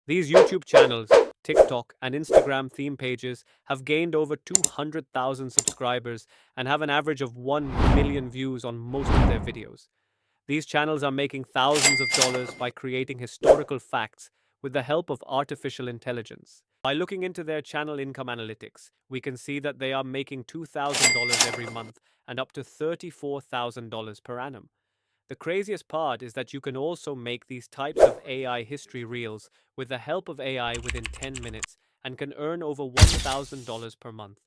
These YouTube channels, TikTok, and Instagram theme pages have gained over 200,000 subscribers and have an average of 1 million views on most of their videos. These channels are making thousands of dollars by creating historical facts with the help of artificial intelligence. By looking into their channel income analytics, we can see that they are making $2,000 every month and up to $34,000 per annum. The craziest part is that you can also make these types of AI history reels with the help of AI within 10 minutes and can earn over $1,000 per month.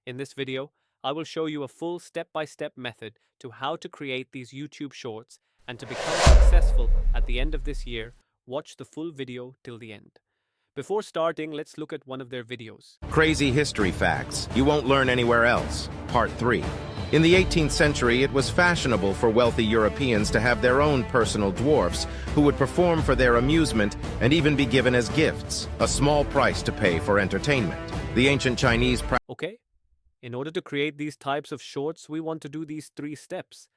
In this video, I will show you a full step-by-step method to how to create these YouTube shorts, and to become successful at the end of this year, watch the full video till the end. Before starting, let's look at one of their videos. Crazy history facts you won't learn anywhere else. Part 3. In the 18th century, it was fashionable for wealthy Europeans to have their own personal dwarfs who would perform for their amusement and even be given as gifts, a small price to pay for entertainment. The ancient Chinese Okay, in order to create these types of shorts, we want to do these 3 steps.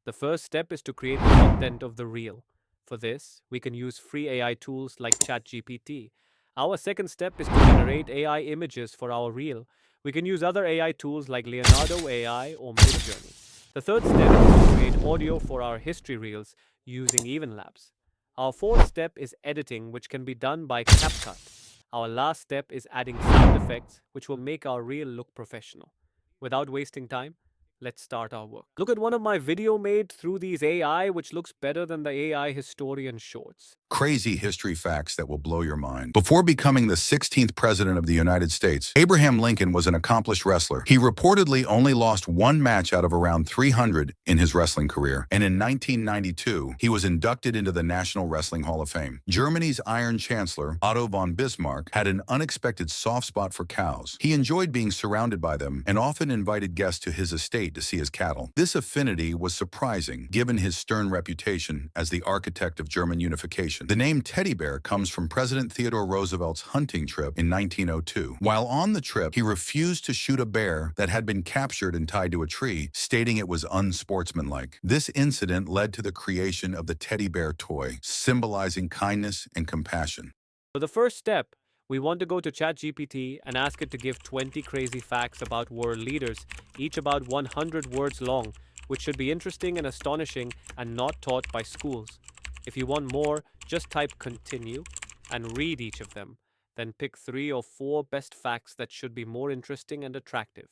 The first step is to create the content of the reel. For this, we can use free AI tools like ChatGPT. Our second step is to generate AI images for our reel. We can use other AI tools like Leonardo AI or Midjourney. The third step is to create audio for our history reels using EvenLabs. Our fourth step is editing, which can be done by CapCut. Our last step is adding sound effects, which will make our reel look professional. Without wasting time, let's start our work. Look at one of my video made through these AI, which looks better than the AI historian shorts. Crazy history facts that will blow your mind. Before becoming the 16th president of the United States, Abraham Lincoln was an accomplished wrestler. He reportedly only lost one match out of around 300 in his wrestling career, and in 1992, he was inducted into the National Wrestling Hall of Fame. Germany's Iron Chancellor, Otto von Bismarck, had an unexpected soft spot for cows. He enjoyed being surrounded by them and often invited guests to his estate to see his cattle. This affinity was surprising, given his stern reputation as the architect of German unification. The name teddy bear comes from President Theodore Roosevelt's hunting trip in 1902. While on the trip, he refused to shoot a bear that had been captured and tied to a tree, stating it was unsportsmanlike. This incident led to the creation of the teddy bear toy, symbolizing kindness and compassion. For the first step, we want to go to ChatGPT and ask it to give 20 crazy facts about world leaders, each about 100 words long, which should be interesting and astonishing and not taught by schools. If you want more, just type continue and read each of them. Then pick 3 or 4 best facts that should be more interesting and attractive.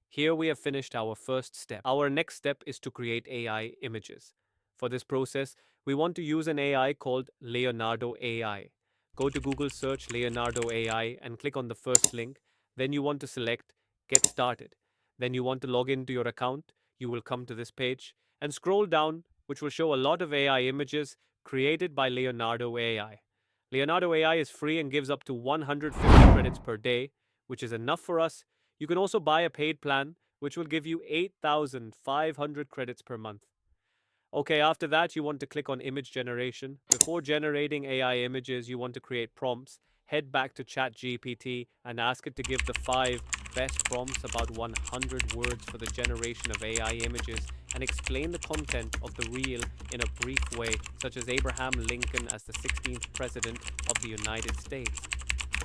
Here we have finished our first step. Our next step is to create AI images. For this process, we want to use an AI called Leonardo AI. Go to Google, search Leonardo AI and click on the first link. Then you want to select Get Started. Then you want to log into your account. You will come to this page and scroll down, which will show a lot of AI images created by Leonardo AI. Leonardo AI is free and gives up to 150 credits per day, which is enough for us. You can also buy a paid plan, which will give you 8,500 credits per month. Okay, after that, you want to click on image generation. Before generating AI images, you want to create prompts. Head back to ChatGPT and ask it to give the 5 best prompts about 100 words for the generation of AI images, and explain the content of the reel in a brief way, such as Abraham Lincoln as the 16th president of the United States.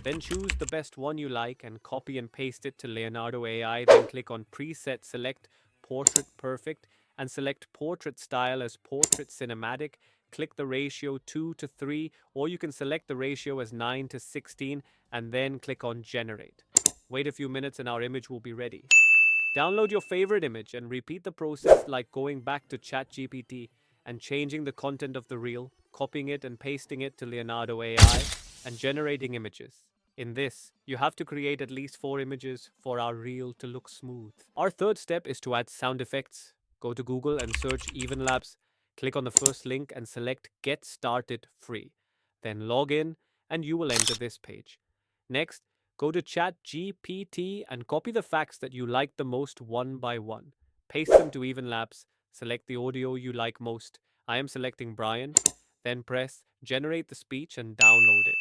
Then choose the best one you like and copy and paste it to Leonardo AI. Then click on Preset, select Portrait Perfect, and select Portrait Style as Portrait Cinematic. Click the ratio 2:3, or you can select the ratio as 9:16, and then click on Generate. Wait a few minutes and our image will be ready. Download your favorite image and repeat the process like going back to ChatGPT and changing the content of the reel, copying it and pasting it to Leonardo AI, and generating images. In this, you have to create at least 4 images for our reel to look smooth. Our third step is to add sound effects. Go to Google and search EvenLabs. Click on the first link and select Get Started Free. Then log in and you will enter this page. Next, go to ChatGPT and copy the facts that you like the most one by one. Paste them to EvenLabs. Select the audio you like most. I am selecting Brian. Then press Generate the speech and download it.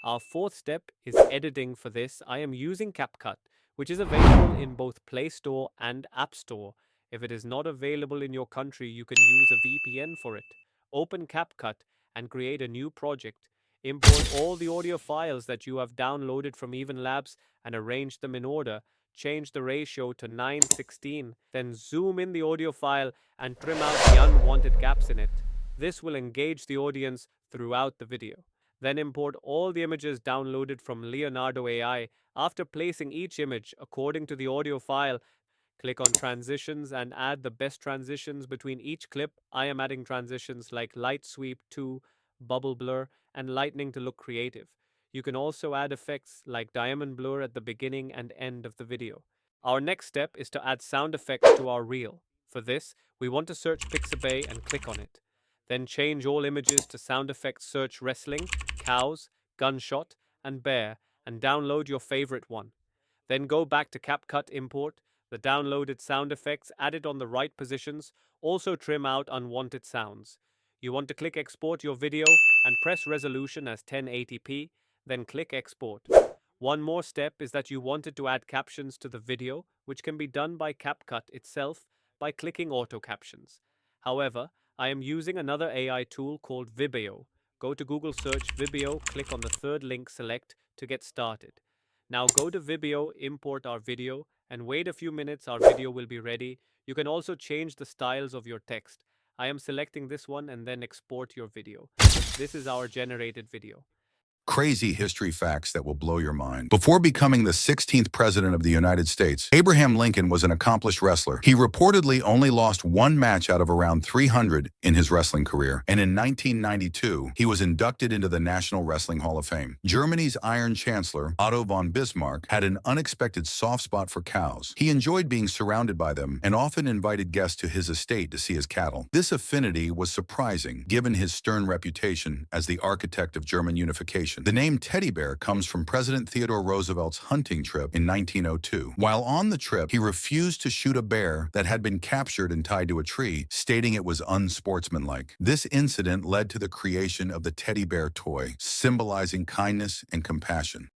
Our fourth step is editing. For this, I am using CapCut, which is available in both Play Store and App Store. If it is not available in your country, you can use a VPN for it. Open CapCut and create a new project. Import all the audio files that you have downloaded from Even Labs and arrange them in order. Change the ratio to 9:16, then zoom in the audio file and trim out the unwanted gaps in it. This will engage the audience throughout the video. Then import all the images downloaded from Leonardo AI. After placing each image according to the audio file, click on transitions and add the best transitions between each clip. I am adding transitions like light sweep to bubble blur and lightning to look creative. You can also add effects like diamond blur at the beginning and end of the video. Our next step is to add sound effects to our reel. For this, we want to search Pixabay and click on it. Then change all images to sound effects, search wrestling, cows, gunshot, and bear, and download your favorite one. Then go back to CapCut, import the downloaded sound effects, add it on the right positions, also trim out unwanted sounds. You want to click export your video and press resolution as 1080p, then click export. One more step is that you wanted to add captions to the video, which can be done by CapCut itself by clicking auto captions. However, I am using another AI tool called Vibeo. Go to Google search Vibeo, click on the third link, select to get started. Now go to Vibeo, import our video, and wait a few minutes, our video will be ready. You can also change the styles of your text. I am selecting this one and then export your video. This is our generated video. Crazy history facts that will blow your mind. Before becoming the 16th president of the United States, Abraham Lincoln was an accomplished wrestler. He reportedly only lost one match out of around 300 in his wrestling career, and in 1992, he was inducted into the National Wrestling Hall of Fame. Germany's Iron Chancellor, Otto von Bismarck, had an unexpected soft spot for cows. He enjoyed being surrounded by them and often invited guests to his estate to see his cattle. This affinity was surprising, given his stern reputation as the architect of German unification. The name teddy bear comes from President Theodore Roosevelt's hunting trip in 1902. While on the trip, he refused to shoot a bear that had been captured and tied to a tree, stating it was unsportsmanlike. This incident led to the creation of the teddy bear toy, symbolizing kindness and compassion.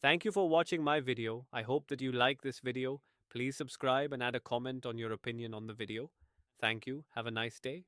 Thank you for watching my video. I hope that you like this video. Please subscribe and add a comment on your opinion on the video. Thank you. Have a nice day.